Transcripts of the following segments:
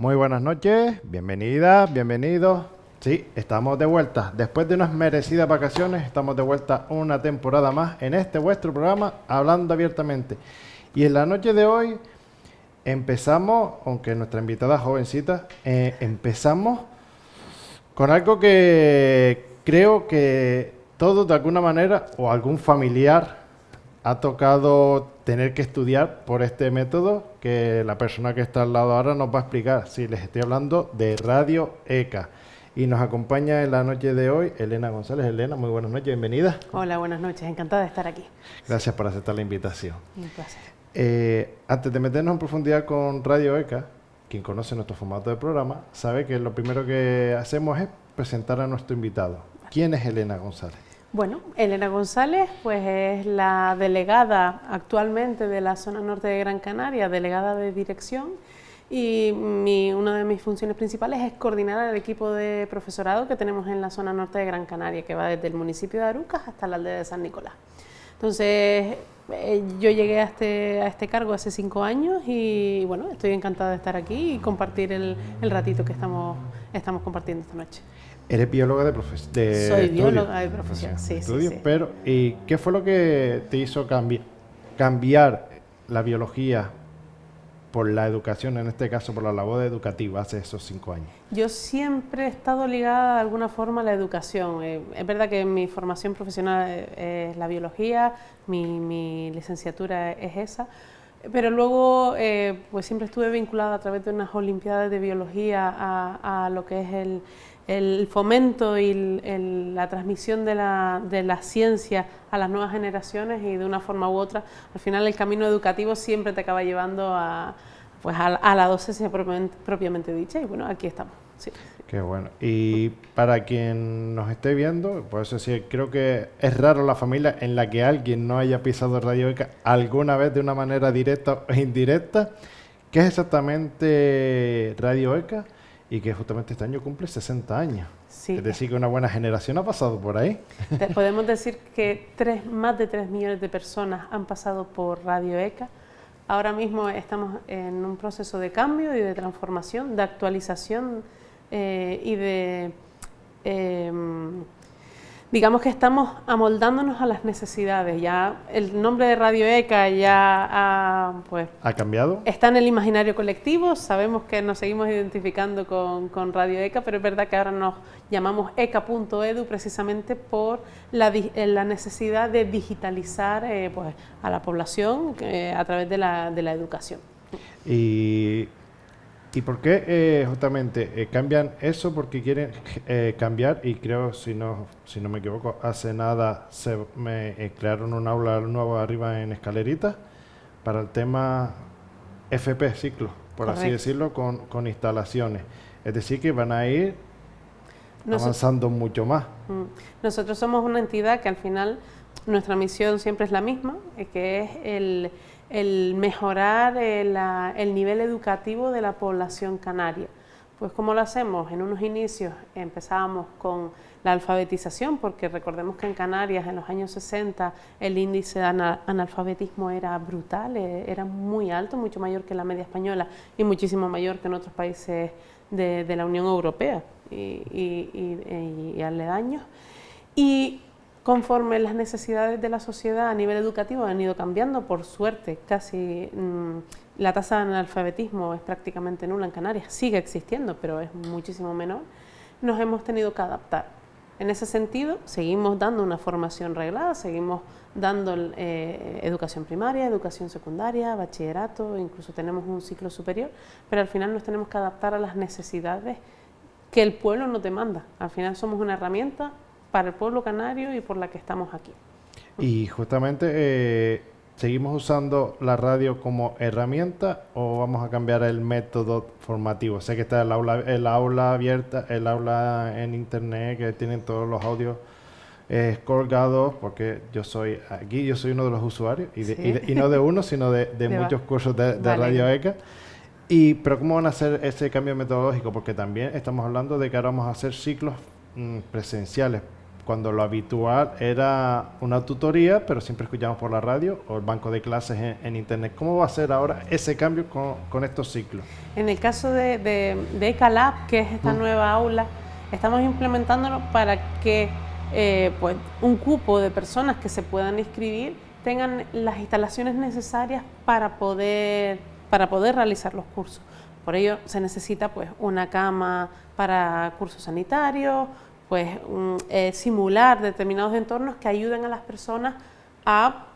Muy buenas noches, bienvenidas, bienvenidos. Sí, estamos de vuelta. Después de unas merecidas vacaciones, estamos de vuelta una temporada más en este vuestro programa, Hablando Abiertamente. Y en la noche de hoy empezamos, aunque nuestra invitada es jovencita, empezamos con algo que creo que todos de alguna manera o algún familiar ha tocado tener que estudiar por este método que la persona que está al lado ahora nos va a explicar. Sí, les estoy hablando de Radio ECA. Y nos acompaña en la noche de hoy Elena González. Elena, muy buenas noches, bienvenida. Hola, buenas noches, encantada de estar aquí. Gracias por aceptar la invitación. Un placer. Antes de meternos en profundidad con Radio ECA, quien conoce nuestro formato de programa, sabe que lo primero que hacemos es presentar a nuestro invitado. ¿Quién es Elena González? Bueno, Elena González pues es la delegada actualmente de la zona norte de Gran Canaria, delegada de dirección, y una de mis funciones principales es coordinar el equipo de profesorado que tenemos en la zona norte de Gran Canaria, que va desde el municipio de Arucas hasta la aldea de San Nicolás. Entonces, yo llegué a este cargo hace 5 años y bueno, estoy encantada de estar aquí y compartir el ratito que estamos compartiendo esta noche. Eres bióloga de Soy estudio. bióloga de profesión, sí, Estudio, sí. pero ¿y qué fue lo que te hizo cambiar la biología por la educación, en este caso por la labor educativa, hace esos 5 años? Yo siempre he estado ligada de alguna forma a la educación. Es verdad que mi formación profesional es la biología, mi licenciatura es esa, pero luego pues siempre estuve vinculada a través de unas olimpiadas de biología a lo que es el fomento y la transmisión de la ciencia a las nuevas generaciones, y de una forma u otra, al final el camino educativo siempre te acaba llevando a la docencia propiamente dicha, y bueno, aquí estamos. Sí. Qué bueno. Y para quien nos esté viendo, por eso sí, creo que es raro la familia en la que alguien no haya pisado Radio ECA alguna vez de una manera directa o indirecta. ¿Qué es exactamente Radio ECA? Y que justamente este año cumple 60 años. Sí. Es decir, que una buena generación ha pasado por ahí. Podemos decir que más de 3 millones de personas han pasado por Radio ECA. Ahora mismo estamos en un proceso de cambio y de transformación, de actualización y de... digamos que estamos amoldándonos a las necesidades. Ya el nombre de Radio ECA ya ¿Ha cambiado? Está en el imaginario colectivo. Sabemos que nos seguimos identificando con Radio ECA, pero es verdad que ahora nos llamamos ECA.edu precisamente por la necesidad de digitalizar a la población a través de la educación. ¿Y por qué justamente cambian eso? Porque quieren cambiar, y creo, si no me equivoco, hace nada crearon un aula nueva arriba en Escalerita para el tema FP, ciclo, por Correcto. así decirlo, con instalaciones. Es decir, que van a ir avanzando mucho más. Nosotros somos una entidad que al final nuestra misión siempre es la misma, que es el mejorar el nivel educativo de la población canaria. Pues ¿cómo lo hacemos? En unos inicios empezábamos con la alfabetización, porque recordemos que en Canarias en los años 60 el índice de analfabetismo era brutal, era muy alto, mucho mayor que la media española y muchísimo mayor que en otros países de la Unión Europea y aledaños. Y conforme las necesidades de la sociedad a nivel educativo han ido cambiando, por suerte, casi la tasa de analfabetismo es prácticamente nula en Canarias, sigue existiendo, pero es muchísimo menor, nos hemos tenido que adaptar. En ese sentido, seguimos dando una formación reglada, seguimos dando educación primaria, educación secundaria, bachillerato, incluso tenemos un ciclo superior, pero al final nos tenemos que adaptar a las necesidades que el pueblo nos demanda. Al final somos una herramienta para el pueblo canario y por la que estamos aquí. Y justamente, ¿seguimos usando la radio como herramienta o vamos a cambiar el método formativo? Sé que está el aula abierta, el aula en internet, que tienen todos los audios colgados, porque yo soy uno de los usuarios, y no de uno, sino de muchos cursos de Radio ECA. Pero ¿cómo van a hacer ese cambio metodológico? Porque también estamos hablando de que ahora vamos a hacer ciclos presenciales. cuando lo habitual era una tutoría, pero siempre escuchamos por la radio o el banco de clases en internet. ¿Cómo va a ser ahora ese cambio con estos ciclos? En el caso de ECALab, que es esta nueva aula, estamos implementándolo para que pues, un cupo de personas que se puedan inscribir tengan las instalaciones necesarias para poder realizar los cursos. Por ello se necesita pues, una cama para cursos sanitarios, pues, simular determinados entornos que ayuden a las personas a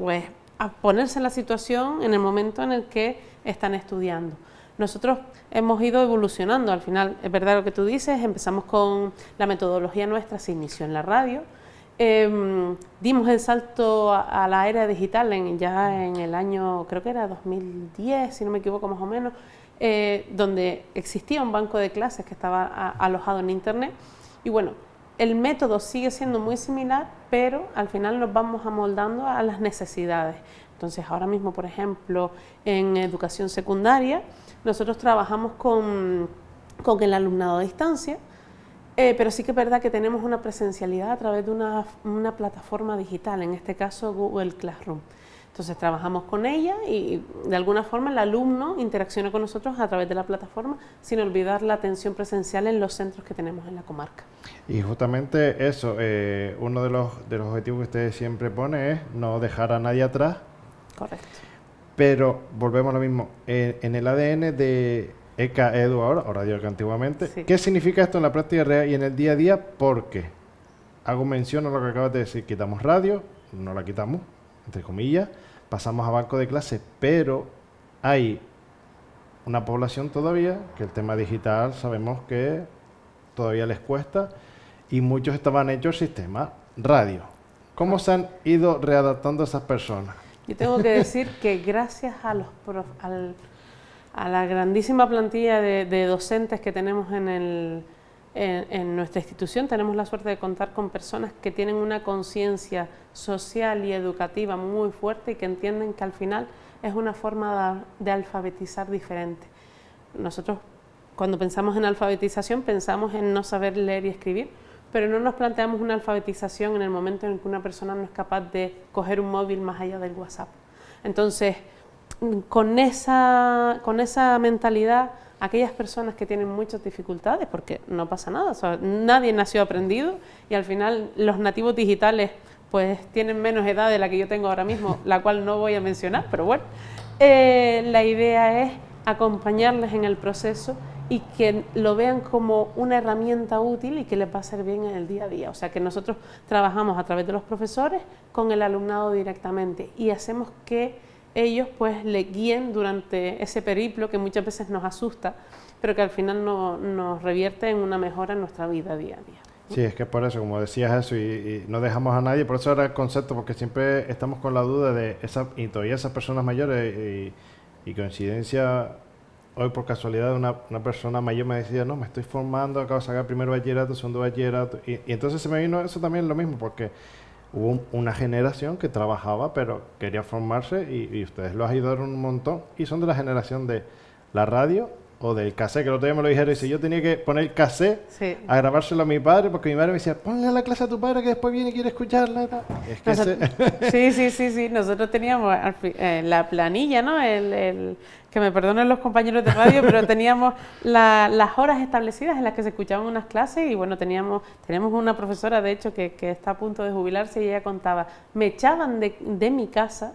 ponerse en la situación en el momento en el que están estudiando. Nosotros hemos ido evolucionando, al final, es verdad lo que tú dices, empezamos con la metodología nuestra, se inició en la radio, dimos el salto a la era digital ya en el año, creo que era 2010, si no me equivoco más o menos, donde existía un banco de clases que estaba alojado en internet y bueno, el método sigue siendo muy similar, pero al final nos vamos amoldando a las necesidades. Entonces, ahora mismo, por ejemplo, en educación secundaria, nosotros trabajamos con el alumnado a distancia, pero sí que es verdad que tenemos una presencialidad a través de una plataforma digital, en este caso Google Classroom. Entonces trabajamos con ella y de alguna forma el alumno interacciona con nosotros a través de la plataforma sin olvidar la atención presencial en los centros que tenemos en la comarca. Y justamente eso, uno de los objetivos que usted siempre pone es no dejar a nadie atrás. Correcto. Pero volvemos a lo mismo, en el ADN de ECA Edu ahora digo que antiguamente, sí. ¿Qué significa esto en la práctica real y en el día a día? Porque hago mención a lo que acabas de decir, quitamos radio, no la quitamos, entre comillas, pasamos a banco de clases, pero hay una población todavía que el tema digital sabemos que todavía les cuesta y muchos estaban hechos el sistema radio. ¿Cómo se han ido readaptando esas personas? Yo tengo que decir que gracias a la grandísima plantilla de docentes que tenemos en nuestra institución, tenemos la suerte de contar con personas que tienen una conciencia social y educativa muy fuerte y que entienden que al final es una forma de alfabetizar diferente. Nosotros, cuando pensamos en alfabetización, pensamos en no saber leer y escribir, pero no nos planteamos una alfabetización en el momento en que una persona no es capaz de coger un móvil más allá del WhatsApp. Entonces, con esa mentalidad, aquellas personas que tienen muchas dificultades, porque no pasa nada, o sea, nadie nació aprendido y al final los nativos digitales pues tienen menos edad de la que yo tengo ahora mismo, la cual no voy a mencionar, pero bueno, la idea es acompañarles en el proceso y que lo vean como una herramienta útil y que les va a servir en el día a día. O sea que nosotros trabajamos a través de los profesores con el alumnado directamente y hacemos que ellos pues le guíen durante ese periplo que muchas veces nos asusta, pero que al final nos revierte en una mejora en nuestra vida día a día. Sí, es que por eso, como decías eso, y no dejamos a nadie, por eso era el concepto, porque siempre estamos con la duda de y todavía esas personas mayores, y coincidencia, hoy por casualidad una persona mayor me decía, no, me estoy formando, acabo de sacar primero bachillerato, segundo bachillerato, y entonces se me vino eso también lo mismo, porque hubo una generación que trabajaba, pero quería formarse, y ustedes lo ayudaron un montón, y son de la generación de la radio, o del cassette, que el otro día me lo dijeron, y si yo tenía que poner cassette a grabárselo a mi padre, porque mi madre me decía, ponle a la clase a tu padre que después viene y quiere escucharla. Es que sí, nosotros teníamos la planilla, ¿no? Que me perdonen los compañeros de radio, pero teníamos las horas establecidas en las que se escuchaban unas clases y bueno, tenemos una profesora, de hecho, que está a punto de jubilarse y ella contaba, me echaban de mi casa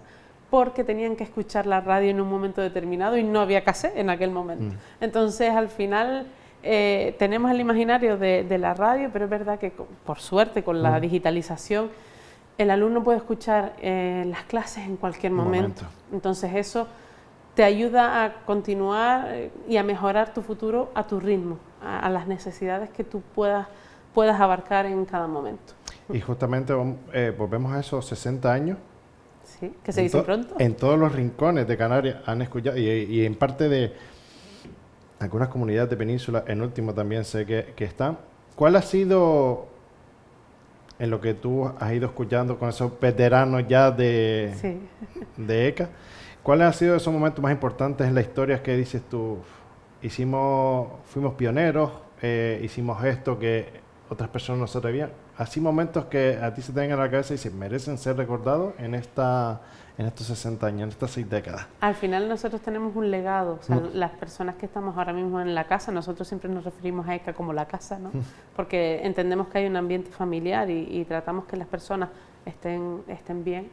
porque tenían que escuchar la radio en un momento determinado y no había cassette en aquel momento. Entonces, al final, tenemos el imaginario de la radio, pero es verdad que, por suerte, con la digitalización, el alumno puede escuchar las clases en cualquier momento. Entonces, eso te ayuda a continuar y a mejorar tu futuro a tu ritmo, a las necesidades que tú puedas abarcar en cada momento. Y justamente volvemos a esos 60 años. Sí, que se dice pronto. En todos los rincones de Canarias han escuchado, y en parte de algunas comunidades de península, en último también sé que están. ¿Cuál ha sido, en lo que tú has ido escuchando con esos veteranos ya de ECA, cuáles han sido esos momentos más importantes en la historia que dices tú, fuimos pioneros, hicimos esto que otras personas no se atrevían. Así momentos que a ti se te vengan a la cabeza y se merecen ser recordados en estos 60 años, en estas 6 décadas. Al final nosotros tenemos un legado, o sea, las personas que estamos ahora mismo en la casa, nosotros siempre nos referimos a ECA como la casa, ¿no? Porque entendemos que hay un ambiente familiar y tratamos que las personas estén bien.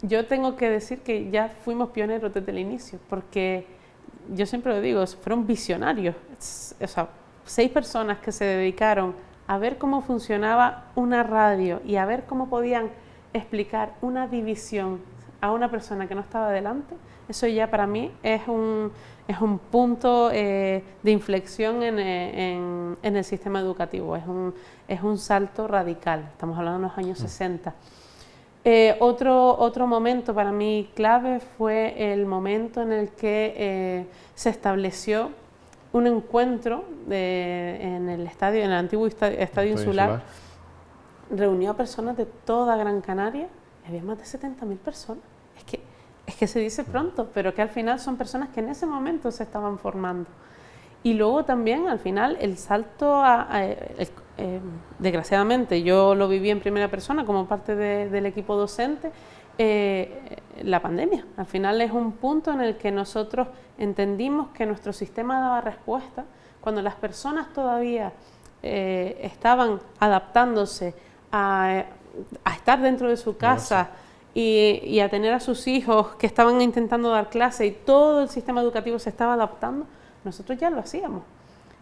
Yo tengo que decir que ya fuimos pioneros desde el inicio, porque yo siempre lo digo, fueron visionarios, o sea, 6 personas que se dedicaron a ver cómo funcionaba una radio y a ver cómo podían explicar una división a una persona que no estaba delante. Eso ya para mí es un punto de inflexión en el sistema educativo, es un salto radical, estamos hablando de los años 60. Otro momento para mí clave fue el momento en el que se estableció un encuentro en el antiguo estadio insular. Reunió a personas de toda Gran Canaria y había más de 70.000 personas. Es que se dice pronto, pero que al final son personas que en ese momento se estaban formando. Y luego también al final el salto desgraciadamente yo lo viví en primera persona como parte del equipo docente, la pandemia. Al final es un punto en el que nosotros entendimos que nuestro sistema daba respuesta cuando las personas todavía estaban adaptándose a estar dentro de su casa y a tener a sus hijos que estaban intentando dar clase y todo el sistema educativo se estaba adaptando. Nosotros ya lo hacíamos.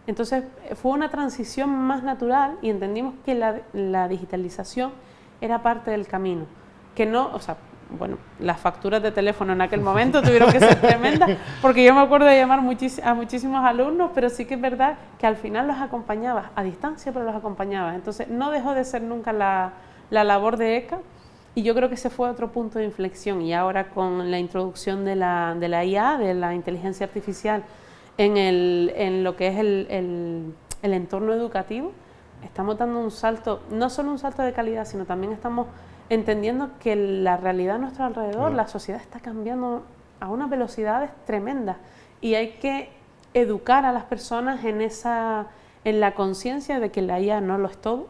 Entonces fue una transición más natural y entendimos que la digitalización era parte del camino. Que no, o sea, bueno, las facturas de teléfono en aquel momento tuvieron que ser tremendas, porque yo me acuerdo de llamar a muchísimos alumnos, pero sí que es verdad que al final los acompañaba, a distancia, pero los acompañaba. Entonces no dejó de ser nunca la labor de ECA, y yo creo que ese fue otro punto de inflexión. Y ahora con la introducción de la IA, de la inteligencia artificial, en lo que es el entorno educativo, estamos dando un salto, no solo un salto de calidad, sino también estamos entendiendo que la realidad a nuestro alrededor, la sociedad está cambiando a unas velocidades tremendas y hay que educar a las personas en la conciencia de que la IA no lo es todo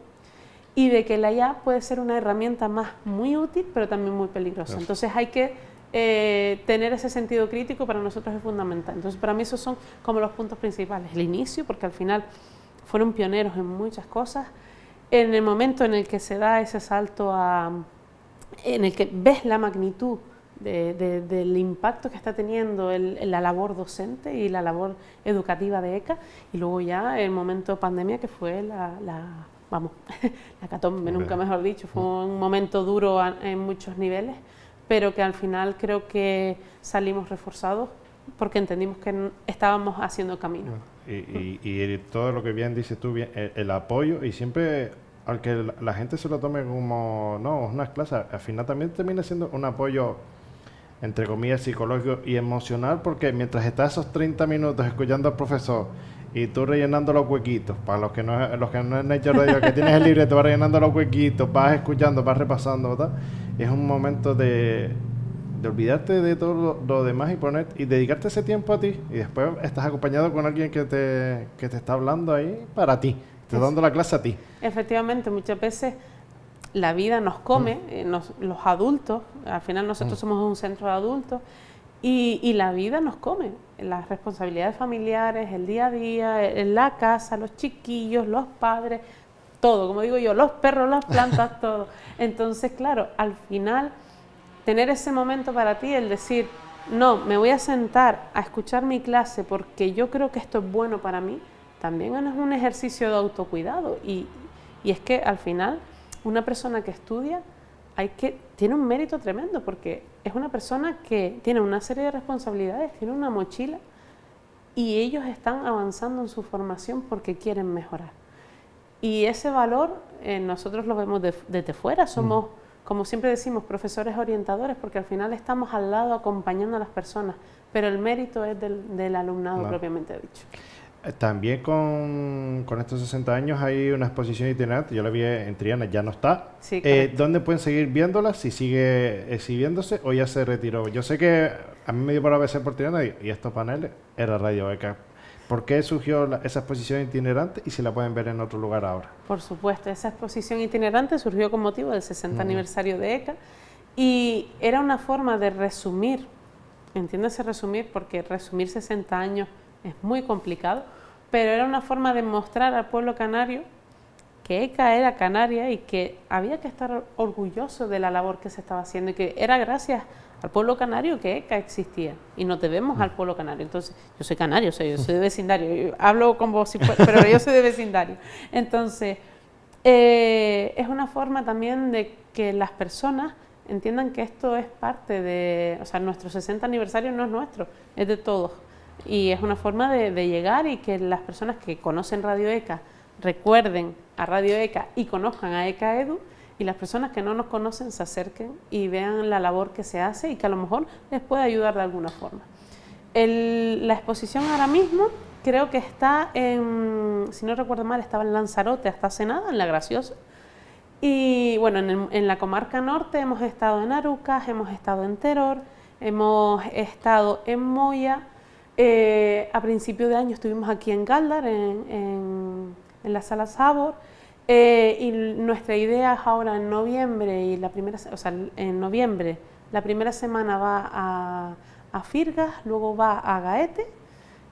y de que la IA puede ser una herramienta más muy útil, pero también muy peligrosa. Entonces hay que tener ese sentido crítico, para nosotros es fundamental. Entonces para mí esos son como los puntos principales. El inicio, porque al final fueron pioneros en muchas cosas. En el momento en el que se da ese salto en el que ves la magnitud del impacto que está teniendo la labor docente y la labor educativa de ECA, y luego ya el momento pandemia, que fue la catombe, nunca mejor dicho, fue un momento duro en muchos niveles, pero que al final creo que salimos reforzados porque entendimos que estábamos haciendo camino. Y todo lo que bien dices tú, bien, el apoyo, y siempre, aunque la gente se lo tome como, no, es una clase, al final también termina siendo un apoyo, entre comillas, psicológico y emocional, porque mientras estás esos 30 minutos escuchando al profesor y tú rellenando los huequitos, para los que no han hecho radio, que tienes el libreto, vas rellenando los huequitos, vas escuchando, vas repasando, ¿verdad? Es un momento de olvidarte de todo lo demás y dedicarte ese tiempo a ti, y después estás acompañado con alguien que te está hablando ahí para ti, te está dando la clase a ti. Efectivamente, muchas veces la vida nos come, los adultos, al final nosotros somos un centro de adultos, y la vida nos come, las responsabilidades familiares, el día a día, en la casa, los chiquillos, los padres, todo, como digo yo, los perros, las plantas, todo. Entonces, claro, al final tener ese momento para ti, el decir, no, me voy a sentar a escuchar mi clase porque yo creo que esto es bueno para mí, también es un ejercicio de autocuidado. Y es que al final una persona que estudia tiene un mérito tremendo, porque es una persona que tiene una serie de responsabilidades, tiene una mochila, y ellos están avanzando en su formación porque quieren mejorar. Y ese valor nosotros lo vemos desde fuera, somos... Como siempre decimos, profesores orientadores, porque al final estamos al lado acompañando a las personas, pero el mérito es del alumnado propiamente dicho. También con estos 60 años hay una exposición itinerante, yo la vi en Triana, ya no está. Sí, ¿dónde pueden seguir viéndola? Si sigue exhibiéndose o ya se retiró. Yo sé que a mí me dio por ABC por Triana y estos paneles era Radio ECA. ¿Por qué surgió esa exposición itinerante y si la pueden ver en otro lugar ahora? Por supuesto, esa exposición itinerante surgió con motivo del 60 aniversario de ECA y era una forma de resumir, entiéndase resumir porque resumir 60 años es muy complicado, pero era una forma de mostrar al pueblo canario que ECA era canaria y que había que estar orgulloso de la labor que se estaba haciendo y que era gracias al pueblo canario que ECA existía y nos debemos al pueblo canario. Entonces, yo soy canario, yo soy de vecindario, yo hablo como si fuera, pero yo soy de vecindario. Entonces, es una forma también de que las personas entiendan que esto es parte de, o sea, nuestro 60 aniversario no es nuestro, es de todos. Y es una forma de llegar y que las personas que conocen Radio ECA recuerden a Radio ECA y conozcan a ECA Edu, y las personas que no nos conocen se acerquen y vean la labor que se hace y que a lo mejor les puede ayudar de alguna forma. La exposición ahora mismo creo que está en, si no recuerdo mal, estaba en Lanzarote hasta hace nada, en La Graciosa. Y bueno, en la comarca norte hemos estado en Arucas, hemos estado en Teror, hemos estado en Moya. A principio de año estuvimos aquí en Galdar, en la Sala Sabor, y nuestra idea es ahora en noviembre, en noviembre la primera semana va a Firgas, luego va a Gaete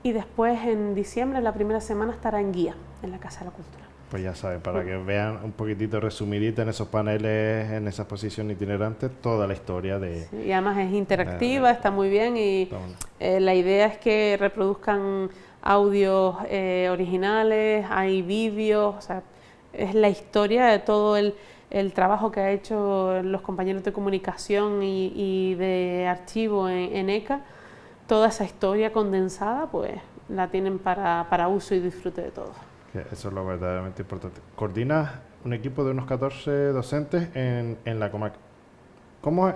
y después en diciembre la primera semana estará en Guía, en la Casa de la Cultura. Pues ya saben, para que vean un poquitito resumidita en esos paneles, en esa exposición itinerante, toda la historia de... Sí, y además es interactiva, está muy bien y la idea es que reproduzcan audios originales, hay vídeos, o sea, es la historia de todo el trabajo que ha hecho los compañeros de comunicación y de archivo en ECA, toda esa historia condensada, pues la tienen para uso y disfrute de todos. Eso es lo verdaderamente importante. Coordinas un equipo de unos 14 docentes en la comarca. ¿Cómo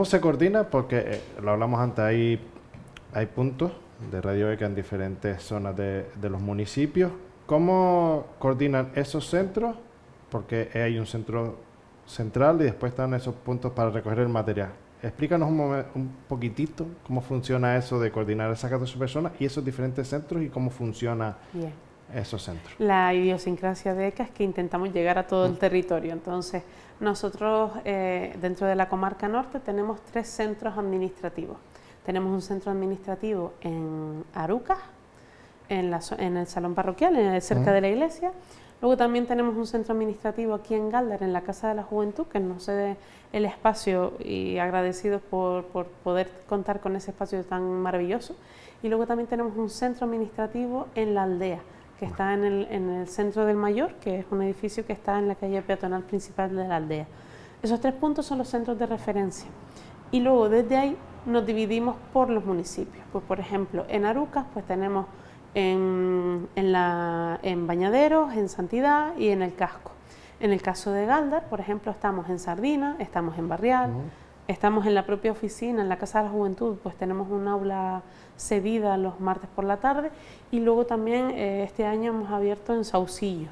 se coordina? Porque lo hablamos antes, hay puntos de Radio ECA en diferentes zonas de los municipios. ¿Cómo coordinan esos centros? Porque hay un centro central y después están esos puntos para recoger el material. Explícanos un poquitito cómo funciona eso de coordinar esas 14 personas y esos diferentes centros y cómo funciona esos centros. La idiosincrasia de ECA es que intentamos llegar a todo el territorio. Entonces, nosotros dentro de la comarca norte tenemos 3 centros administrativos. Tenemos un centro administrativo en Arucas, en el salón parroquial, cerca de la iglesia. Luego también tenemos un centro administrativo aquí en Galdar, en la Casa de la Juventud, que nos cede el espacio y agradecidos por poder contar con ese espacio tan maravilloso. Y luego también tenemos un centro administrativo en la aldea, que está en el centro del Mayor, que es un edificio que está en la calle peatonal principal de la aldea. Esos 3 puntos son los centros de referencia. Y luego desde ahí nos dividimos por los municipios. Pues por ejemplo, en Arucas pues tenemos en Bañaderos, en Santidad y en el Casco. En el caso de Galdar, por ejemplo, estamos en Sardina, estamos en Barrial, estamos en la propia oficina, en la Casa de la Juventud, pues tenemos un aula cedida los martes por la tarde y luego también este año hemos abierto en Saucillo,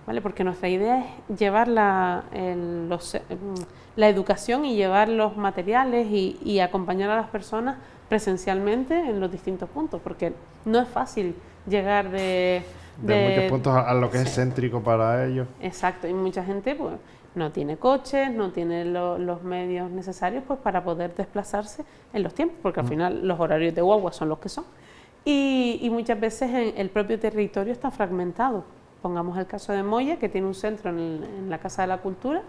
¿vale? Porque nuestra idea es llevar la educación y llevar los materiales y acompañar a las personas presencialmente en los distintos puntos, porque no es fácil llegar de muchos puntos a lo que es céntrico para ellos. Exacto, y mucha gente pues no tiene coches, no tiene los medios necesarios pues para poder desplazarse en los tiempos, porque al final los horarios de guagua son los que son. Y muchas veces el propio territorio está fragmentado. Pongamos el caso de Moya, que tiene un centro en la Casa de la Cultura,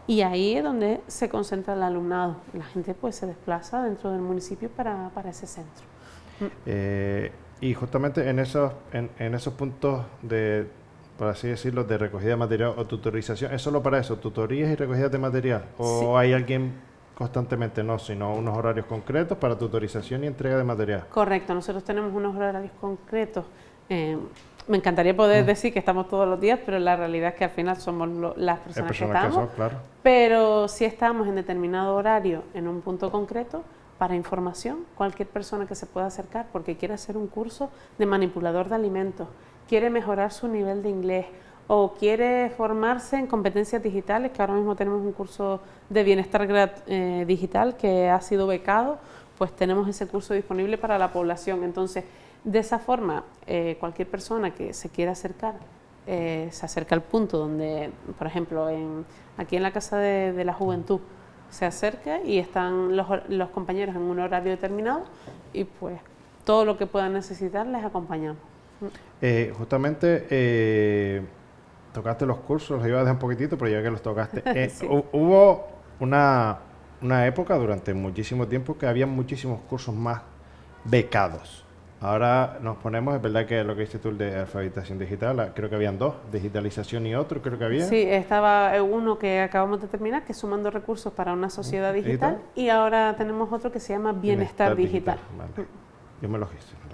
y ahí es donde se concentra el alumnado. La gente pues se desplaza dentro del municipio para ese centro. Y justamente en esos puntos de, por así decirlo, de recogida de material o tutorización, ¿es solo para eso, tutorías y recogida de material? ¿O sí, hay alguien constantemente? No, sino unos horarios concretos para tutorización y entrega de material. Correcto, nosotros tenemos unos horarios concretos. Me encantaría poder decir que estamos todos los días, pero la realidad es que al final somos las personas que estamos. Claro. Pero sí estamos en determinado horario, en un punto concreto, para información. Cualquier persona que se pueda acercar porque quiere hacer un curso de manipulador de alimentos, quiere mejorar su nivel de inglés o quiere formarse en competencias digitales, que ahora mismo tenemos un curso de bienestar digital que ha sido becado, pues tenemos ese curso disponible para la población. Entonces, de esa forma, cualquier persona que se quiera acercar, se acerca al punto donde, por ejemplo, aquí en la Casa de la Juventud, se acerca y están los compañeros en un horario determinado y pues todo lo que puedan necesitar les acompañamos. Justamente tocaste los cursos, los iba a dejar un poquitito, pero ya que los tocaste, Sí. hubo una época durante muchísimo tiempo que había muchísimos cursos más becados. Ahora nos ponemos, es verdad que lo que dices tú de alfabetización digital, creo que habían 2, digitalización y otro, creo que había. Sí, estaba uno que acabamos de terminar, que es Sumando Recursos para una Sociedad Digital, y ahora tenemos otro que se llama Bienestar Digital. Vale. Yo me los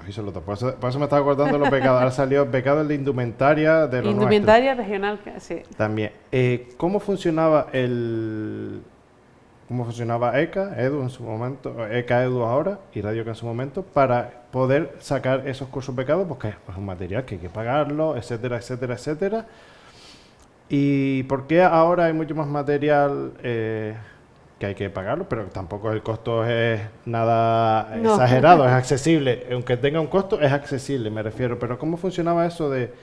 hice los dos, por eso me estaba acordando de los becados. Ahora salió becado el de indumentaria de los Indumentaria regional, sí. También. ¿Cómo funcionaba ECA, Edu en su momento, ECA, Edu ahora y Radio ECA en su momento, para poder sacar esos cursos becados? Porque es un material que hay que pagarlo, etcétera, etcétera, etcétera. ¿Y por qué ahora hay mucho más material que hay que pagarlo? Pero tampoco el costo es nada exagerado, es accesible. Aunque tenga un costo, es accesible, me refiero. Pero ¿cómo funcionaba eso de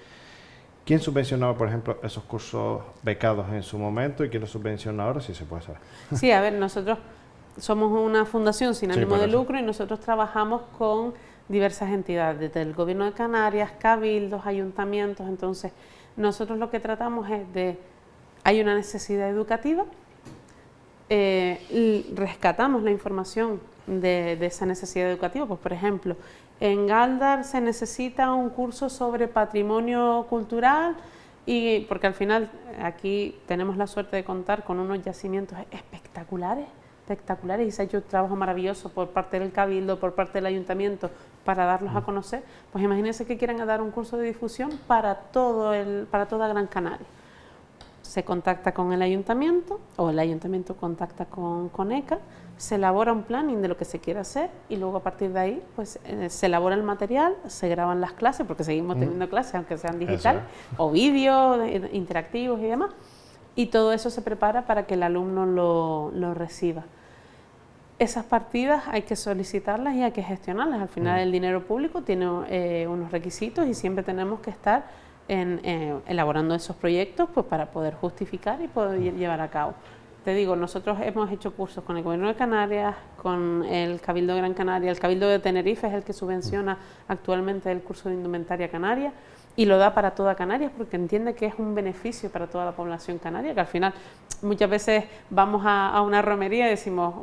quién subvencionaba, por ejemplo, esos cursos becados en su momento y quién los subvenciona ahora, si se puede saber? Sí, a ver, nosotros somos una fundación sin ánimo de lucro y nosotros trabajamos con diversas entidades, desde el Gobierno de Canarias, cabildos, ayuntamientos. Entonces, nosotros lo que tratamos es hay una necesidad educativa, rescatamos la información de esa necesidad educativa. Pues, por ejemplo, en Galdar se necesita un curso sobre patrimonio cultural, y porque al final aquí tenemos la suerte de contar con unos yacimientos espectaculares, y se ha hecho un trabajo maravilloso por parte del Cabildo, por parte del Ayuntamiento, para darlos a conocer. Pues imagínense que quieran dar un curso de difusión para toda Gran Canaria. Se contacta con el Ayuntamiento, o el Ayuntamiento contacta con ECA, se elabora un planning de lo que se quiere hacer y luego a partir de ahí pues se elabora el material, se graban las clases, porque seguimos teniendo clases aunque sean digitales, o vídeos interactivos y demás, y todo eso se prepara para que el alumno lo reciba. Esas partidas hay que solicitarlas y hay que gestionarlas. Al final el dinero público tiene unos requisitos y siempre tenemos que estar elaborando esos proyectos pues para poder justificar y poder llevar a cabo. Te digo, nosotros hemos hecho cursos con el Gobierno de Canarias, con el Cabildo de Gran Canaria. El Cabildo de Tenerife es el que subvenciona actualmente el curso de indumentaria canaria y lo da para toda Canarias porque entiende que es un beneficio para toda la población canaria, que al final muchas veces vamos a una romería y decimos,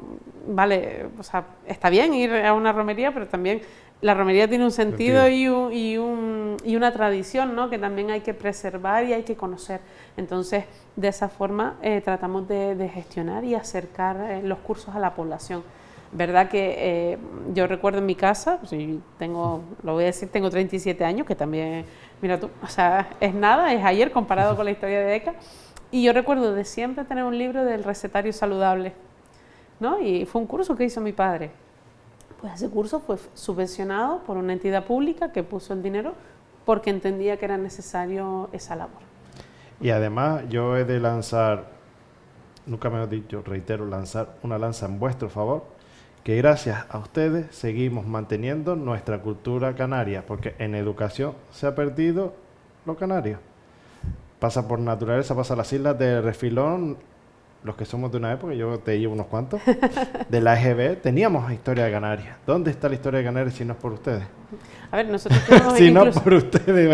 vale, o sea, está bien ir a una romería, pero también la romería tiene un sentido y una tradición, ¿no?, que también hay que preservar y hay que conocer. Entonces, de esa forma tratamos de gestionar y acercar los cursos a la población. Verdad que yo recuerdo en mi casa, pues, lo voy a decir, tengo 37 años, que también, mira tú, o sea, es nada, es ayer comparado con la historia de ECA, y yo recuerdo de siempre tener un libro del recetario saludable, ¿no? Y fue un curso que hizo mi padre. Pues ese curso fue subvencionado por una entidad pública que puso el dinero porque entendía que era necesario esa labor. Y además yo he de lanzar, nunca me he dicho, reitero, lanzar una lanza en vuestro favor, que gracias a ustedes seguimos manteniendo nuestra cultura canaria, porque en educación se ha perdido lo canario. Pasa por naturaleza, pasa a las islas de refilón. Los que somos de una época, yo te llevo unos cuantos, de la EGB, teníamos historia de Canarias. ¿Dónde está la historia de Canarias si no es por ustedes? A ver, nosotros tenemos si no por ustedes,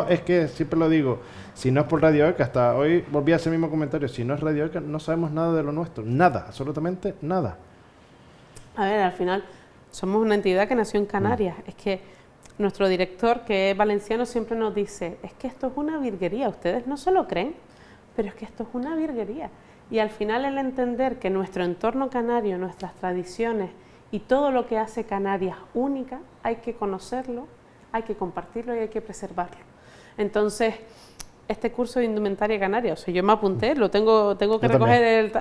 es que siempre lo digo, si no es por Radio ECA, hasta hoy volví a hacer el mismo comentario, si no es Radio ECA no sabemos nada de lo nuestro, nada, absolutamente nada. A ver, al final somos una entidad que nació en Canarias, es que nuestro director, que es valenciano, siempre nos dice, es que esto es una virguería, ustedes no se lo creen, pero es que esto es una virguería. Y al final el entender que nuestro entorno canario, nuestras tradiciones y todo lo que hace Canarias única, hay que conocerlo, hay que compartirlo y hay que preservarlo. Entonces, este curso de indumentaria canaria, o sea, yo me apunté, lo tengo que recoger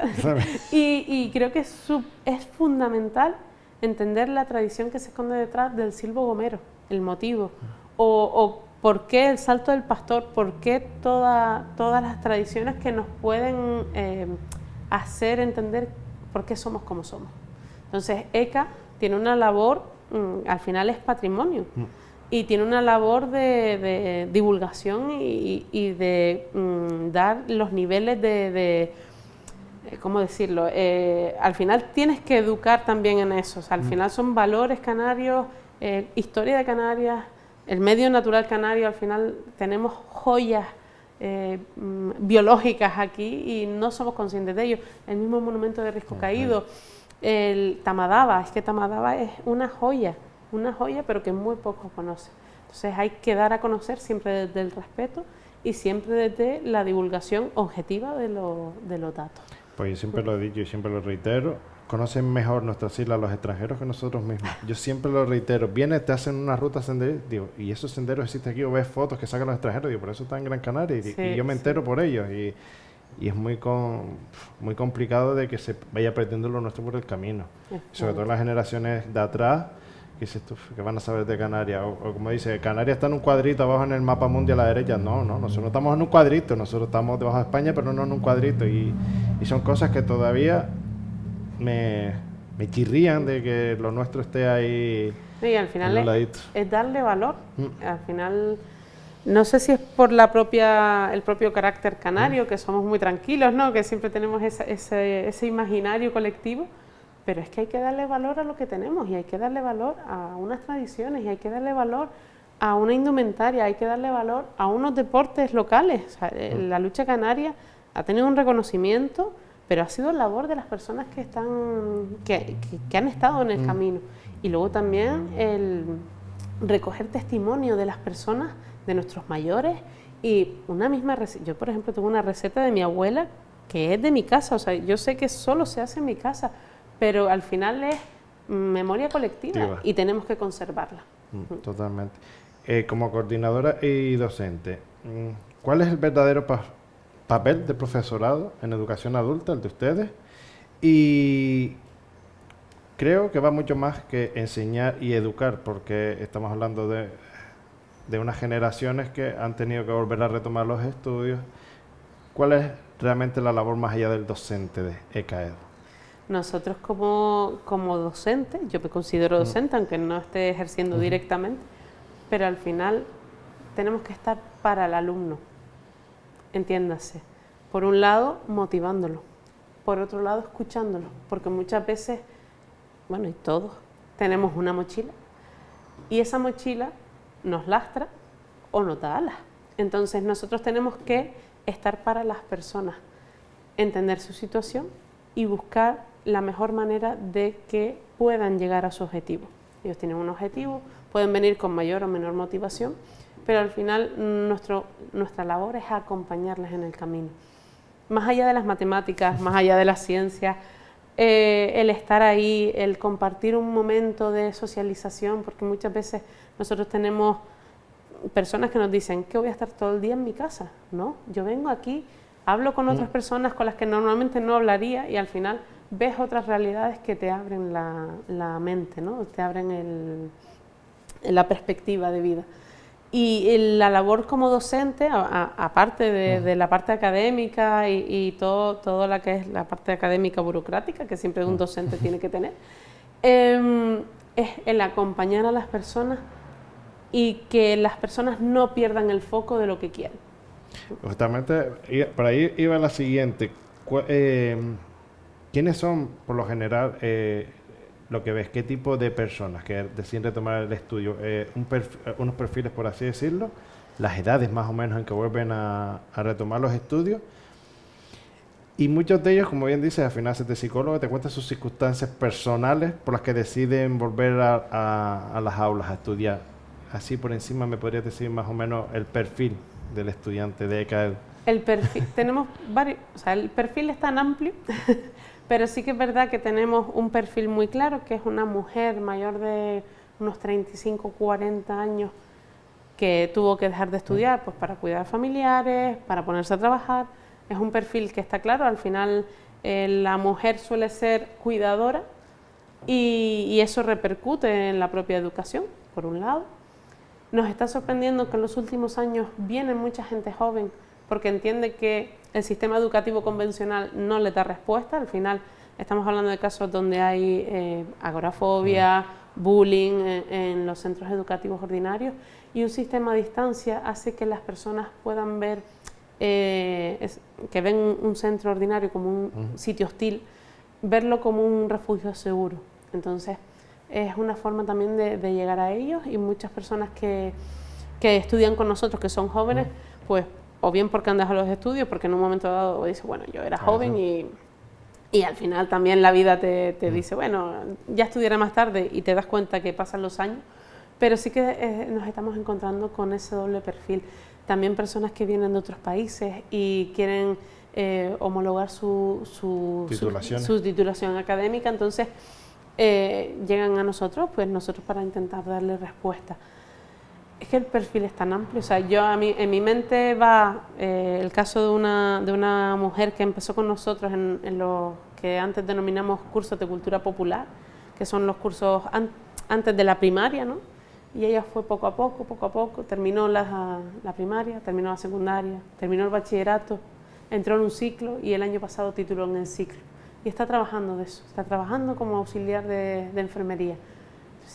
y creo que es fundamental entender la tradición que se esconde detrás del silbo gomero, el motivo, o por qué el salto del pastor, por qué todas las tradiciones que nos pueden hacer entender por qué somos como somos. Entonces, ECA tiene una labor, al final es patrimonio, y tiene una labor de divulgación y de dar los niveles de ¿cómo decirlo? Al final tienes que educar también en eso, o sea, al final son valores canarios, historia de Canarias, el medio natural canario, al final tenemos joyas biológicas aquí y no somos conscientes de ello. El mismo monumento de Risco Caído, el Tamadaba, es que Tamadaba es una joya, pero que muy pocos conocen. Entonces hay que dar a conocer siempre desde el respeto y siempre desde la divulgación objetiva de los datos. Pues yo siempre lo he dicho y siempre lo reitero, conocen mejor nuestras islas los extranjeros que nosotros mismos. Yo siempre lo reitero, vienes, te hacen una ruta senderista, digo, y esos senderos existen aquí, o ves fotos que sacan los extranjeros, digo, por eso están en Gran Canaria, y yo me entero por ellos, y es muy complicado de que se vaya perdiendo lo nuestro por el camino. Sobre todo las generaciones de atrás, que dices tú, que van a saber de Canarias, o como dice, Canarias está en un cuadrito abajo en el mapa mundial a la derecha. No, nosotros estamos en un cuadrito, nosotros estamos debajo de España, pero no en un cuadrito, y son cosas que todavía me chirrían de que lo nuestro esté ahí. Y al final es darle valor. Al final, no sé si es por el propio carácter canario, que somos muy tranquilos, ¿no? Que siempre tenemos ese imaginario colectivo, pero es que hay que darle valor a lo que tenemos, y hay que darle valor a unas tradiciones, y hay que darle valor a una indumentaria, hay que darle valor a unos deportes locales. O sea, la lucha canaria ha tenido un reconocimiento, pero ha sido labor de las personas que han estado en el camino. Y luego también el recoger testimonio de las personas, de nuestros mayores, y una misma receta. Yo, por ejemplo, tengo una receta de mi abuela que es de mi casa, o sea, yo sé que solo se hace en mi casa, pero al final es memoria colectiva y tenemos que conservarla. Totalmente. Como coordinadora y docente, ¿cuál es el verdadero papel del profesorado en educación adulta, el de ustedes? Y creo que va mucho más que enseñar y educar, porque estamos hablando de unas generaciones que han tenido que volver a retomar los estudios. ¿Cuál es realmente la labor más allá del docente de ECAEDU? Nosotros como docente, yo me considero docente, aunque no esté ejerciendo directamente, pero al final tenemos que estar para el alumno, entiéndase. Por un lado, motivándolo, por otro lado, escuchándolo, porque muchas veces, bueno, y todos, tenemos una mochila, y esa mochila nos lastra o nos da alas. Entonces nosotros tenemos que estar para las personas, entender su situación y buscar la mejor manera de que puedan llegar a su objetivo. Ellos tienen un objetivo, pueden venir con mayor o menor motivación, pero al final nuestra labor es acompañarles en el camino. Más allá de las matemáticas, más allá de la ciencia, el estar ahí, el compartir un momento de socialización, porque muchas veces nosotros tenemos personas que nos dicen que voy a estar todo el día en mi casa. No, yo vengo aquí, hablo con otras personas con las que normalmente no hablaría, y al final ves otras realidades que te abren la mente, ¿no? Te abren la perspectiva de vida. Y la labor como docente, aparte de la parte académica y todo la que es la parte académica burocrática, que siempre un docente tiene que tener, es el acompañar a las personas y que las personas no pierdan el foco de lo que quieren. Justamente, por ahí iba la siguiente. ¿Quiénes son, por lo general, lo que ves, qué tipo de personas que deciden retomar el estudio? Unos perfiles, por así decirlo, las edades más o menos en que vuelven a retomar los estudios. Y muchos de ellos, como bien dices, al final de psicólogo, te cuentan sus circunstancias personales por las que deciden volver a las aulas a estudiar. Así por encima me podrías decir más o menos el perfil del estudiante de ECAEDU. El perfil, tenemos varios, o sea, el perfil es tan amplio, pero sí que es verdad que tenemos un perfil muy claro, que es una mujer mayor de unos 35, 40 años, que tuvo que dejar de estudiar pues para cuidar familiares, para ponerse a trabajar. Es un perfil que está claro, al final la mujer suele ser cuidadora y eso repercute en la propia educación, por un lado. Nos está sorprendiendo que en los últimos años viene mucha gente joven porque entiende que el sistema educativo convencional no le da respuesta. Al final Estamos hablando de casos donde hay agorafobia, bullying en los centros educativos ordinarios, y un sistema a distancia hace que las personas puedan ver, que ven un centro ordinario como un sitio hostil, verlo como un refugio seguro. Entonces, es una forma también de llegar a ellos, y muchas personas que estudian con nosotros, que son jóvenes, pues o bien porque han dejado los estudios, porque en un momento dado dice, bueno, yo era joven y al final también la vida te dice, bueno, ya estudiaré más tarde, y te das cuenta que pasan los años, pero sí que nos estamos encontrando con ese doble perfil. También personas que vienen de otros países y quieren homologar su titulación académica, entonces llegan a nosotros, pues nosotros para intentar darle respuesta. Es que el perfil es tan amplio, o sea, en mi mente va el caso de una mujer que empezó con nosotros en lo que antes denominamos cursos de cultura popular, que son los cursos antes de la primaria, ¿no? Y ella fue poco a poco, terminó la primaria, terminó la secundaria, terminó el bachillerato, entró en un ciclo y el año pasado tituló en el ciclo. Y está trabajando de eso, está trabajando como auxiliar de enfermería.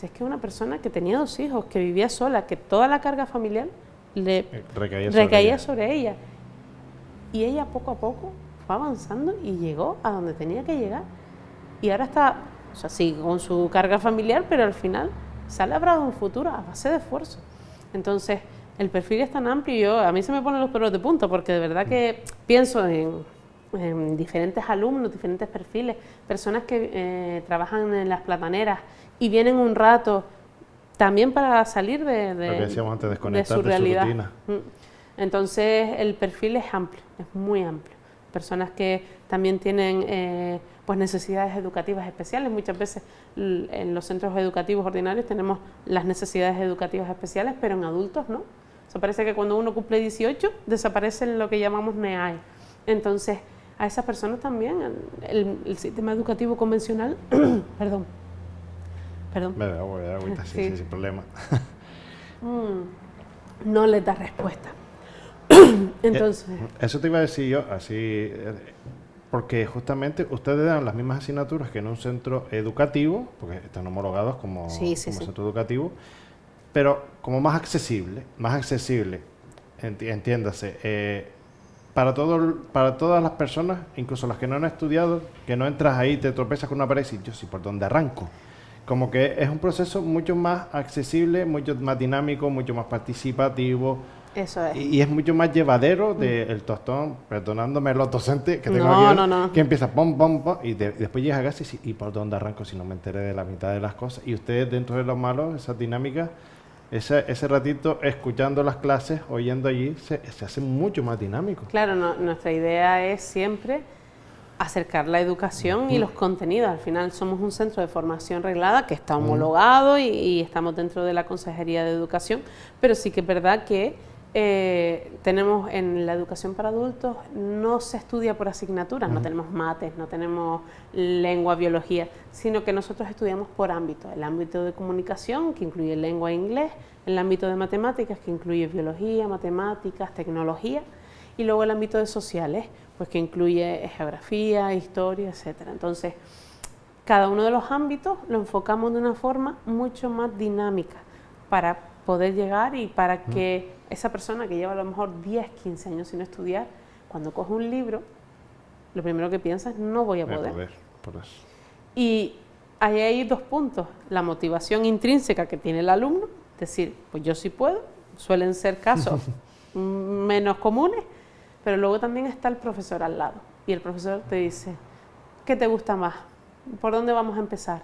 Es que una persona que tenía 2 hijos, que vivía sola, que toda la carga familiar le recaía sobre ella. Y ella poco a poco fue avanzando y llegó a donde tenía que llegar. Y ahora está, o sea, sí, con su carga familiar, pero al final se ha labrado un futuro a base de esfuerzo. Entonces, el perfil es tan amplio, a mí se me ponen los pelos de punta, porque de verdad que pienso en diferentes alumnos, diferentes perfiles, personas que trabajan en las plataneras y vienen un rato también para salir de su realidad. Entonces el perfil es amplio, es muy amplio. Personas que también tienen pues necesidades educativas especiales. Muchas veces en los centros educativos ordinarios tenemos las necesidades educativas especiales, pero en adultos no. O sea, parece que cuando uno cumple 18 desaparecen lo que llamamos NEAE. Entonces a esas personas también el sistema educativo convencional perdón. Sí, sin problema. No les da respuesta. Entonces, eso te iba a decir yo, así, porque justamente ustedes dan las mismas asignaturas que en un centro educativo, porque están homologados como centro educativo, pero como más accesible, entiéndase. Para todas las personas, incluso las que no han estudiado, que no entras ahí, te tropezas con una pared y dices, yo sí, ¿por dónde arranco? Como que es un proceso mucho más accesible, mucho más dinámico, mucho más participativo. Eso es. Y es mucho más llevadero del tostón, perdonándome los docentes que tengo aquí, que empieza pom, pom, pom, y después llegas a casa y dices, ¿y por dónde arranco si no me enteré de la mitad de las cosas? Y ustedes, dentro de los malos, esas dinámicas, ese ratito escuchando las clases, oyendo allí, se hace mucho más dinámico. Claro, nuestra idea es siempre acercar la educación y los contenidos. Al final somos un centro de formación reglada que está homologado y estamos dentro de la Consejería de Educación, pero sí que es verdad que tenemos en la educación para adultos, no se estudia por asignaturas, no tenemos mates, no tenemos lengua, biología, sino que nosotros estudiamos por ámbito. El ámbito de comunicación, que incluye lengua e inglés, el ámbito de matemáticas, que incluye biología, matemáticas, tecnología, y luego el ámbito de sociales, pues que incluye geografía, historia, etcétera. Entonces, cada uno de los ámbitos lo enfocamos de una forma mucho más dinámica para poder llegar y para que esa persona que lleva a lo mejor 10, 15 años sin estudiar, cuando coge un libro, lo primero que piensa es no voy a poder. Por eso. Y ahí hay 2 puntos, la motivación intrínseca que tiene el alumno, decir, pues yo sí puedo, suelen ser casos menos comunes, pero luego también está el profesor al lado y el profesor te dice, ¿qué te gusta más? ¿Por dónde vamos a empezar?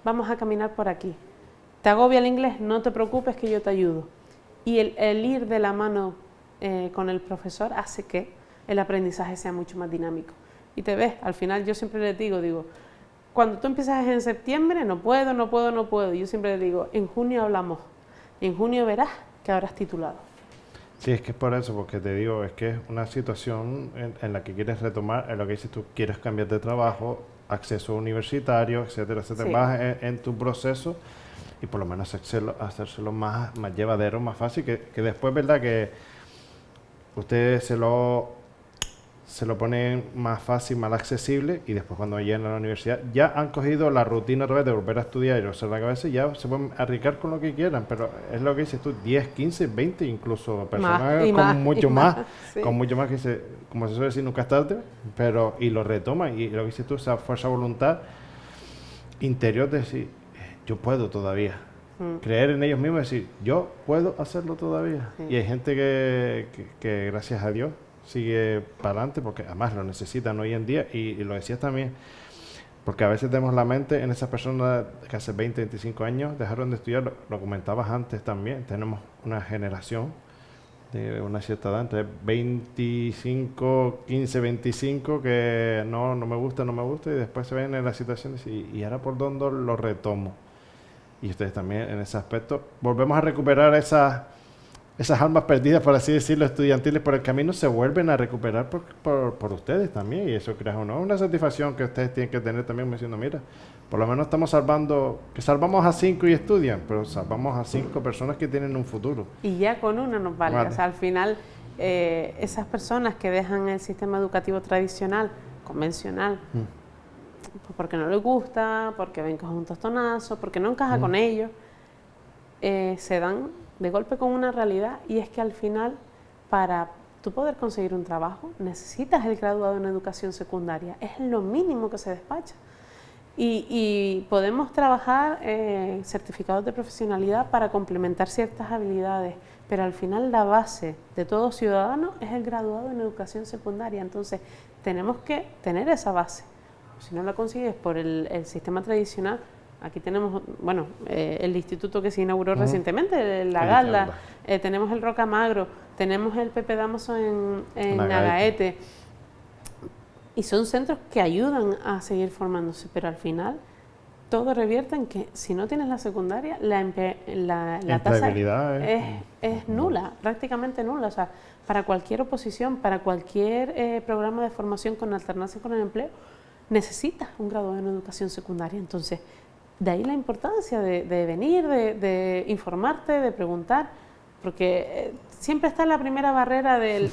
Vamos a caminar por aquí. ¿Te agobia el inglés? No te preocupes que yo te ayudo. Y el ir de la mano con el profesor hace que el aprendizaje sea mucho más dinámico. Y te ves, al final yo siempre les digo, cuando tú empiezas en septiembre, no puedo. Yo siempre les digo, en junio hablamos. En junio verás que habrás titulado. Sí, es que es por eso, porque te digo, es que es una situación en la que quieres retomar, en lo que dices tú, quieres cambiar de trabajo, acceso universitario, etcétera, etcétera, vas en tu proceso y por lo menos hacérselo más llevadero, más fácil, que después, ¿verdad? Que ustedes se lo se lo ponen más fácil, más accesible, y después cuando llegan a la universidad ya han cogido la rutina otra vez de volver a estudiar y hacer la cabeza y ya se pueden arriesgar con lo que quieran, pero es lo que dices tú, 10, 15, 20, incluso personas con mucho más, sí. con mucho más que como se suele decir, nunca es tarde, pero y lo retoman, y lo que dices tú, esa fuerza de voluntad interior de decir, yo puedo todavía. Creer en ellos mismos y decir, yo puedo hacerlo todavía. Sí. Y hay gente que gracias a Dios sigue para adelante porque además lo necesitan hoy en día, y lo decías también, porque a veces tenemos la mente en esas personas que hace 20, 25 años dejaron de estudiar, lo comentabas antes también, tenemos una generación de una cierta edad, entre 25, 15, 25, que no me gusta, y después se ven en la situación y ahora por dónde lo retomo. Y ustedes también en ese aspecto volvemos a recuperar esas almas perdidas, por así decirlo, estudiantiles por el camino, se vuelven a recuperar por ustedes también, y eso crea una satisfacción que ustedes tienen que tener también, diciendo, mira, por lo menos estamos salvamos a 5 y estudian, pero salvamos a 5 personas que tienen un futuro. Y ya con una nos vale. O sea, al final, esas personas que dejan el sistema educativo tradicional, convencional, pues porque no les gusta, porque ven que es un tostonazo, porque no encaja con ellos, se dan de golpe con una realidad, y es que al final, para tú poder conseguir un trabajo, necesitas el graduado en educación secundaria, es lo mínimo que se despacha. Y podemos trabajar certificados de profesionalidad para complementar ciertas habilidades, pero al final la base de todo ciudadano es el graduado en educación secundaria. Entonces tenemos que tener esa base. Si no la consigues por el sistema tradicional, aquí tenemos, bueno, el instituto que se inauguró recientemente, la Galda, tenemos el Rocamagro, tenemos el Pepe Damaso en Agaete. Y son centros que ayudan a seguir formándose, pero al final todo revierte en que si no tienes la secundaria, la tasa es nula, prácticamente nula. O sea, para cualquier oposición, para cualquier programa de formación con alternancia con el empleo, necesitas un graduado en educación secundaria. Entonces, de ahí la importancia de venir, de informarte, de preguntar, porque siempre está la primera barrera del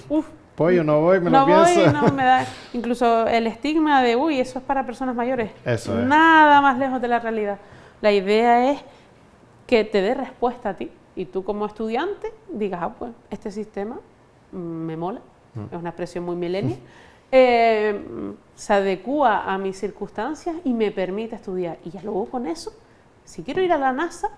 voy o no voy, lo pienso. No me da, incluso el estigma de eso es para personas mayores. Eso es. Nada más lejos de la realidad. La idea es que te dé respuesta a ti, y tú como estudiante digas, pues este sistema me mola, es una expresión muy millennial, se adecúa a mis circunstancias y me permite estudiar. Y ya luego con eso, si quiero ir a la NASA,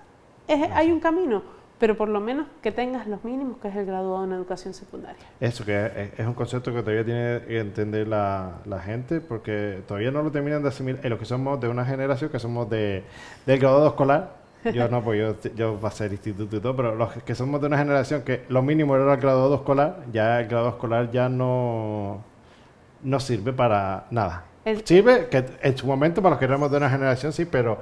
hay un camino, pero por lo menos que tengas los mínimos, que es el graduado en educación secundaria. Eso que es un concepto que todavía tiene que entender la gente, porque todavía no lo terminan de asimilar. Los que somos de una generación que somos del graduado escolar, yo no, pues yo pasé el instituto y todo, pero los que somos de una generación que lo mínimo era el graduado escolar, ya el graduado escolar ya no sirve para nada. Sirve que en su momento para los que éramos de una generación sí, pero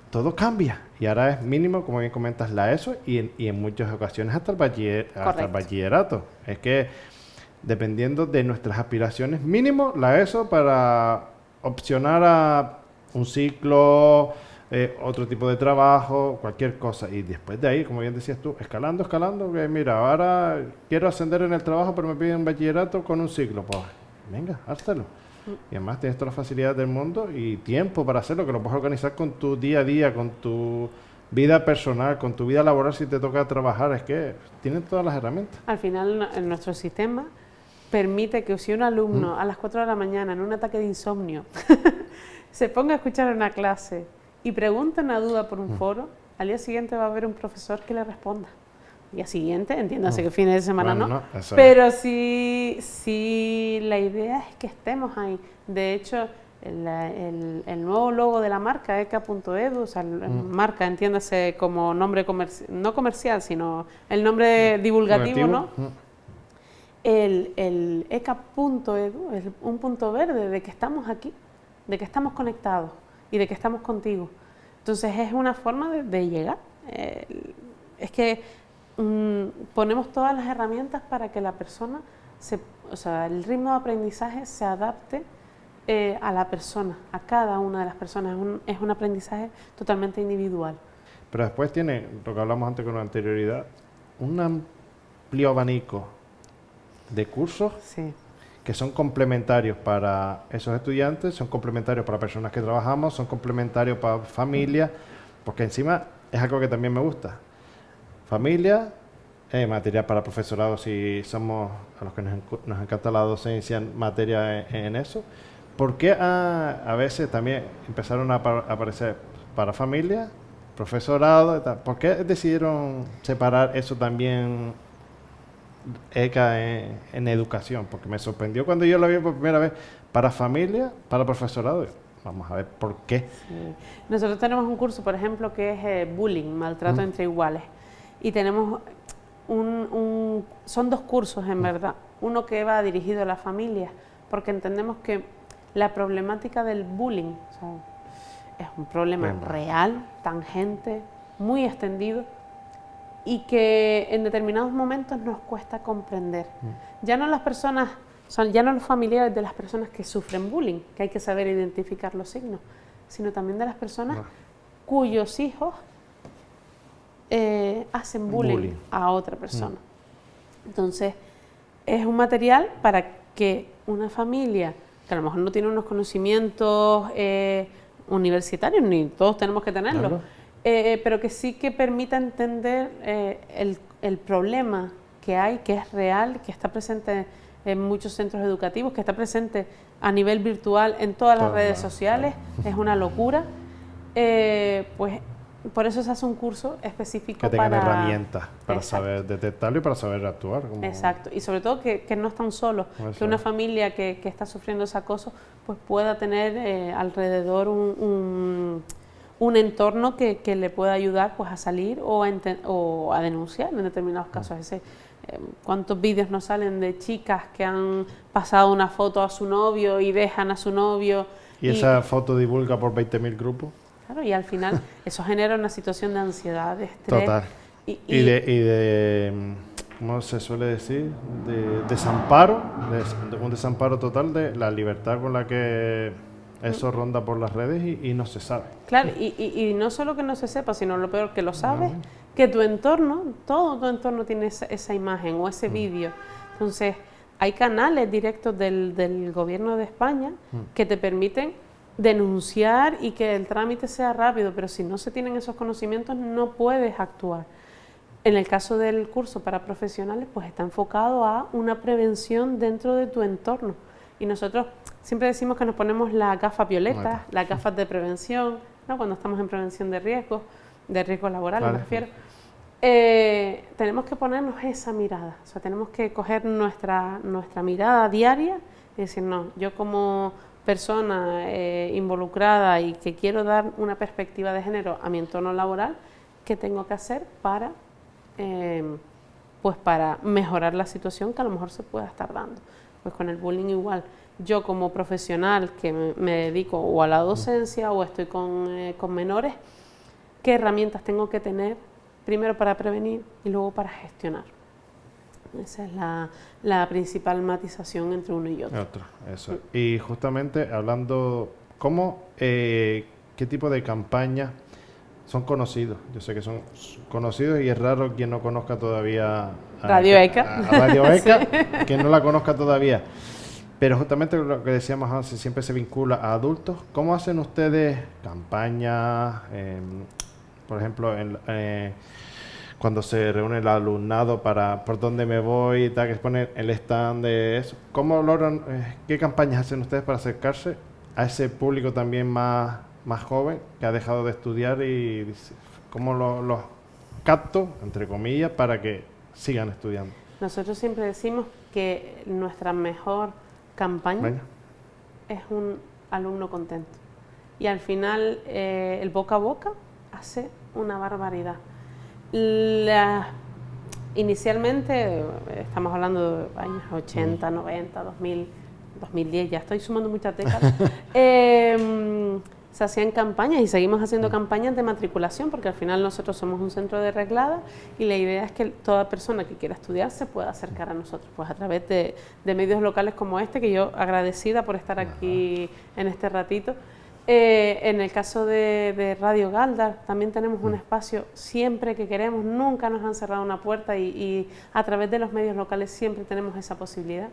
todo cambia, y ahora es mínimo, como bien comentas, la ESO, y en muchas ocasiones hasta el bachillerato. Es que dependiendo de nuestras aspiraciones, mínimo la ESO para opcionar a un ciclo, otro tipo de trabajo, cualquier cosa, y después de ahí, como bien decías tú, escalando, que mira, ahora quiero ascender en el trabajo, pero me piden bachillerato con un ciclo, pues venga, háztelo. Y además tienes todas las facilidades del mundo y tiempo para hacerlo, que lo puedes organizar con tu día a día, con tu vida personal, con tu vida laboral si te toca trabajar. Es que tienen todas las herramientas. Al final, en nuestro sistema permite que si un alumno a las 4 de la mañana en un ataque de insomnio se ponga a escuchar una clase y pregunta una duda por un foro, al día siguiente va a haber un profesor que le responda. Día siguiente, entiéndase que fines de semana no, pero sí la idea es que estemos ahí. De hecho, el nuevo logo de la marca, ECA.edu, o sea, marca, entiéndase como nombre no comercial, sino el nombre divulgativo, ¿no? El ECA.edu es un punto verde de que estamos aquí, de que estamos conectados y de que estamos contigo. Entonces es una forma de llegar. Es que ponemos todas las herramientas para que la persona, el ritmo de aprendizaje se adapte a la persona, a cada una de las personas. Es un aprendizaje totalmente individual. Pero después tiene, lo que hablamos antes con anterioridad, un amplio abanico de cursos que son complementarios para esos estudiantes, son complementarios para personas que trabajamos, son complementarios para familias, porque encima es algo que también me gusta. Familia, material para profesorado, si somos a los que nos encanta la docencia, materia en eso. ¿Por qué a veces también empezaron a aparecer para familia, profesorado y tal? ¿Por qué decidieron separar eso también, ECA, en educación? Porque me sorprendió cuando yo lo vi por primera vez para familia, para profesorado. Vamos a ver por qué. Sí. Nosotros tenemos un curso, por ejemplo, que es bullying, maltrato entre iguales. Y tenemos son dos cursos en verdad. Uno que va dirigido a las familias, porque entendemos que la problemática del bullying, o sea, es un problema real, tangente, muy extendido, y que en determinados momentos nos cuesta comprender. Ya no las personas, ya no los familiares de las personas que sufren bullying, que hay que saber identificar los signos, sino también de las personas cuyos hijos hacen bullying a otra persona. Entonces, es un material para que una familia, que a lo mejor no tiene unos conocimientos universitarios, ni todos tenemos que tenerlos, pero que sí que permita entender el problema que hay, que es real, que está presente en muchos centros educativos, que está presente a nivel virtual en todas las redes sociales, es una locura. Pues por eso se hace un curso específico que tengan para herramientas para saber detectarlo y para saber actuar. Exacto, y sobre todo que no están solos, que una familia que está sufriendo ese acoso pues pueda tener alrededor un entorno que le pueda ayudar pues a salir o a denunciar en determinados casos. ¿Cuántos vídeos nos salen de chicas que han pasado una foto a su novio y dejan a su novio? Y esa foto divulga por 20.000 grupos. Claro, y al final eso genera una situación de ansiedad, de estrés. Total. Y de ¿cómo se suele decir? De desamparo, un desamparo total de la libertad con la que eso ronda por las redes y no se sabe. Claro, y no solo que no se sepa, sino lo peor que lo sabes, que tu entorno, todo tu entorno tiene esa imagen o ese vídeo. Entonces, hay canales directos del gobierno de España que te permiten denunciar y que el trámite sea rápido, pero si no se tienen esos conocimientos no puedes actuar. En el caso del curso para profesionales, pues está enfocado a una prevención dentro de tu entorno. Y nosotros siempre decimos que nos ponemos las gafas violetas, las gafas de prevención, ¿no? Cuando estamos en prevención de riesgos laborales, me refiero. Tenemos que ponernos esa mirada, o sea, tenemos que coger nuestra mirada diaria y decir, no, yo como persona involucrada y que quiero dar una perspectiva de género a mi entorno laboral, ¿qué tengo que hacer para mejorar la situación que a lo mejor se pueda estar dando? Pues con el bullying igual. Yo como profesional que me dedico o a la docencia o estoy con menores, ¿qué herramientas tengo que tener primero para prevenir y luego para gestionar? Esa es la principal matización entre uno y otro. Eso. Y justamente hablando, ¿qué tipo de campañas son conocidos? Yo sé que son conocidos y es raro quien no conozca todavía Radio ECA. A Radio ECA, sí. Quien no la conozca todavía. Pero justamente lo que decíamos antes, siempre se vincula a adultos. ¿Cómo hacen ustedes campañas, por ejemplo, cuando se reúne el alumnado para por dónde me voy y tal, que ponen el stand de eso? ¿Cómo logran, qué campañas hacen ustedes para acercarse a ese público también más joven que ha dejado de estudiar y dice, cómo los capto, entre comillas, para que sigan estudiando? Nosotros siempre decimos que nuestra mejor campaña es un alumno contento. Y al final el boca a boca hace una barbaridad. Inicialmente, estamos hablando de años 80, 90, 2000, 2010, ya estoy sumando muchas décadas, se hacían campañas y seguimos haciendo campañas de matriculación, porque al final nosotros somos un centro de reglada y la idea es que toda persona que quiera estudiar se pueda acercar a nosotros, pues a través de medios locales como este, que yo agradecida por estar aquí en este ratito. En el caso de Radio Galdar también tenemos un espacio siempre que queremos, nunca nos han cerrado una puerta y a través de los medios locales siempre tenemos esa posibilidad.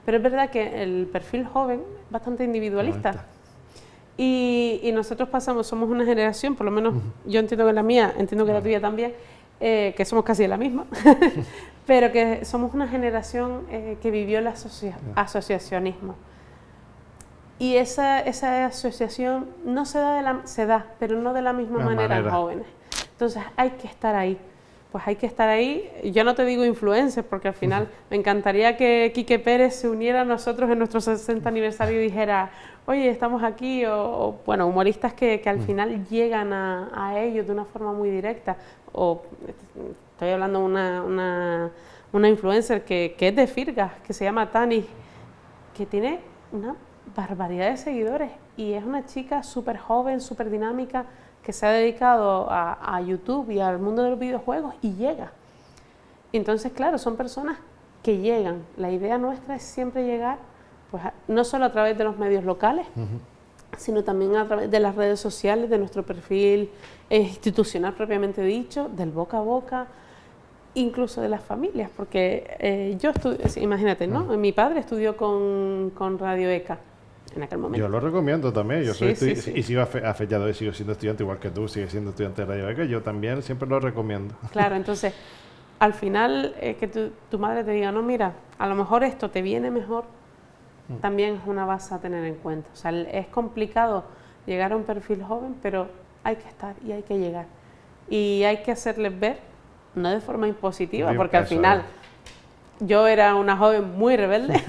Pero es verdad que el perfil joven es bastante individualista. Y nosotros somos una generación, por lo menos yo entiendo que la mía, entiendo que la tuya también, que somos casi la misma, pero que somos una generación que vivió el asociacionismo. Y esa asociación no se da, pero no de la misma manera en jóvenes. Entonces hay que estar ahí. Pues hay que estar ahí. Yo no te digo influencers, porque al final me encantaría que Quique Pérez se uniera a nosotros en nuestro 60 aniversario y dijera, oye, estamos aquí, o bueno, humoristas que al final llegan a ellos de una forma muy directa. O estoy hablando de una influencer que es de Firgas, que se llama Tani, que tiene una barbaridad de seguidores y es una chica súper joven, súper dinámica, que se ha dedicado a YouTube y al mundo de los videojuegos y llega. Entonces, claro, son personas que llegan. La idea nuestra es siempre llegar, pues, no solo a través de los medios locales, sino también a través de las redes sociales, de nuestro perfil institucional propiamente dicho, del boca a boca, incluso de las familias, porque yo imagínate, ¿no? Mi padre estudió con Radio ECA. En aquel momento. Yo lo recomiendo también, yo soy y sigo afectado y sigo siendo estudiante igual que tú, sigues siendo estudiante de Radio ECA, yo también siempre lo recomiendo. Claro, entonces, al final, que tu madre te diga, no, mira, a lo mejor esto te viene mejor, también es una base a tener en cuenta. O sea, es complicado llegar a un perfil joven, pero hay que estar y hay que llegar. Y hay que hacerles ver, no de forma impositiva, porque al final... Yo era una joven muy rebelde.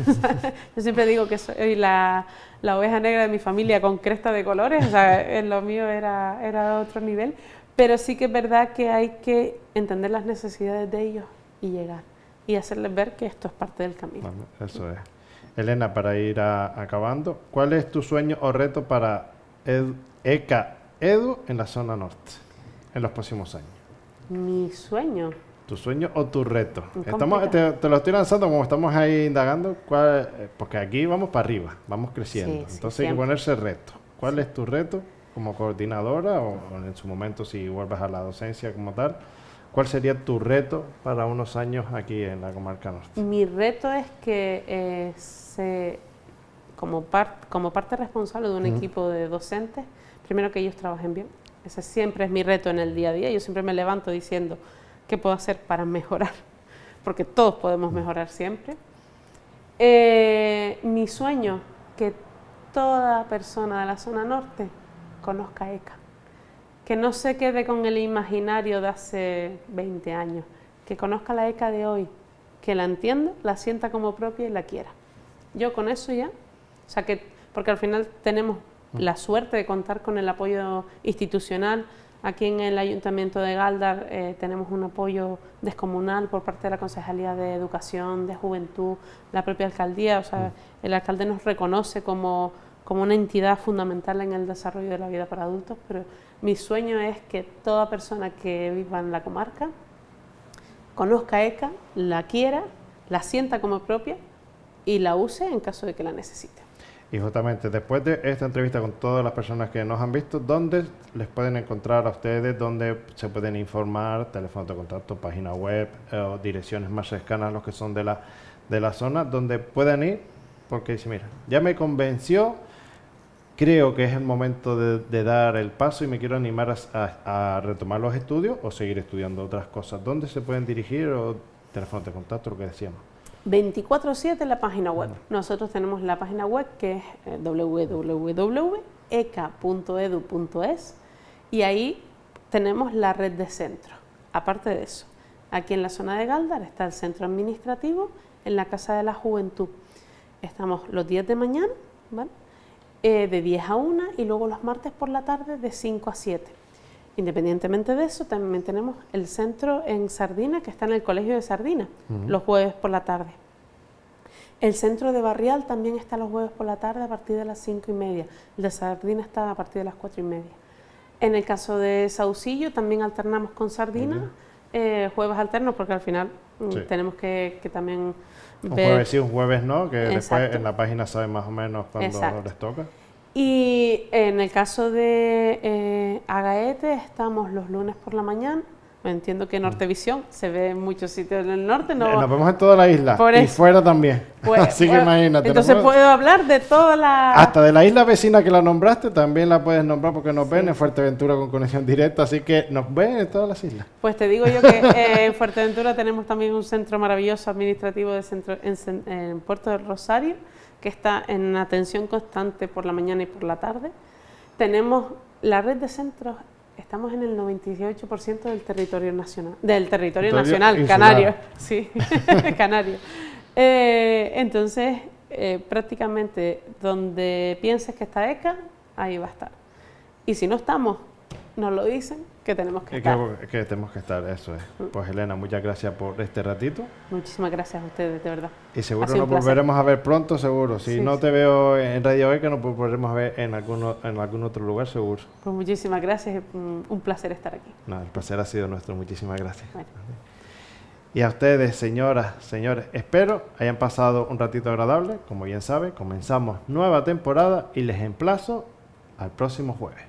Yo siempre digo que soy la oveja negra de mi familia con cresta de colores. O sea, lo mío era de otro nivel. Pero sí que es verdad que hay que entender las necesidades de ellos y llegar. Y hacerles ver que esto es parte del camino. Bueno, eso es. Elena, para ir acabando, ¿cuál es tu sueño o reto para ECA Edu en la zona norte en los próximos años? Mi sueño... ¿Tu sueño o tu reto? Te lo estoy lanzando como estamos ahí indagando, porque aquí vamos para arriba, vamos creciendo. Sí, entonces hay que ponerse reto. ¿Cuál es tu reto como coordinadora o en su momento si vuelves a la docencia como tal? ¿Cuál sería tu reto para unos años aquí en la comarca norte? Mi reto es que como parte responsable de un equipo de docentes, primero que ellos trabajen bien. Ese siempre es mi reto en el día a día. Yo siempre me levanto diciendo... ¿Qué puedo hacer para mejorar? Porque todos podemos mejorar siempre. Mi sueño, que toda persona de la zona norte conozca ECA. Que no se quede con el imaginario de hace 20 años. Que conozca la ECA de hoy. Que la entienda, la sienta como propia y la quiera. Yo con eso ya, o sea porque al final tenemos la suerte de contar con el apoyo institucional. Aquí en el Ayuntamiento de Galdar tenemos un apoyo descomunal por parte de la Concejalía de Educación, de Juventud, la propia Alcaldía. O sea, el alcalde nos reconoce como una entidad fundamental en el desarrollo de la vida para adultos, pero mi sueño es que toda persona que viva en la comarca conozca ECA, la quiera, la sienta como propia y la use en caso de que la necesite. Y justamente después de esta entrevista con todas las personas que nos han visto, ¿dónde les pueden encontrar a ustedes? ¿Dónde se pueden informar? Teléfono de contacto, página web, o direcciones más cercanas a los que son de la zona, donde puedan ir, porque dice, mira, ya me convenció, creo que es el momento de dar el paso y me quiero animar a retomar los estudios o seguir estudiando otras cosas. ¿Dónde se pueden dirigir? O teléfono de contacto, lo que decíamos. 24/7 en la página web. Nosotros tenemos la página web que es www.eca.edu.es y ahí tenemos la red de centros. Aparte de eso, aquí en la zona de Galdar está el centro administrativo en la Casa de la Juventud. Estamos los días de mañana, ¿vale? De 10 a 1 y luego los martes por la tarde de 5 a 7. Independientemente de eso, también tenemos el centro en Sardina, que está en el Colegio de Sardina, los jueves por la tarde. El centro de Barrial también está los jueves por la tarde a partir de las 5:30. El de Sardina está a partir de las 4:30. En el caso de Saucillo también alternamos con Sardina, jueves alternos, porque al final tenemos que también ver... Un jueves sí, un jueves no, que después en la página saben más o menos cuándo les toca. Y en el caso de Agaete estamos los lunes por la mañana Entiendo que Nortevisión se ve en muchos sitios en el norte. No, Nos vemos en toda la isla Por y eso. fuera también. pues, Así que bueno, imagínate. entonces puedo hablar de toda la... Hasta de la isla vecina que la nombraste, también la puedes nombrar porque nos ven en Fuerteventura con conexión directa, así que nos ven en todas las islas. Pues te digo yo que en Fuerteventura tenemos también un centro maravilloso administrativo en Puerto del Rosario, que está en atención constante por la mañana y por la tarde. Tenemos la red de centros, estamos en el 98% del territorio nacional, Insular. canario, sí, canario. Entonces, prácticamente donde pienses que está ECA, ahí va a estar. Y si no estamos, nos lo dicen que tenemos que estar. Que tenemos que estar, eso es. Pues Elena, muchas gracias por este ratito. Muchísimas gracias a ustedes, de verdad. Y seguro Ha sido nos un placer. volveremos a ver pronto, seguro. Si Sí, no sí. te veo en Radio ECA, nos volveremos a ver en algún otro lugar, seguro. Pues muchísimas gracias, un placer estar aquí. No, el placer ha sido nuestro. Muchísimas gracias. Bueno. Y a ustedes, señoras, señores, espero hayan pasado un ratito agradable. Como bien saben, comenzamos nueva temporada y les emplazo al próximo jueves.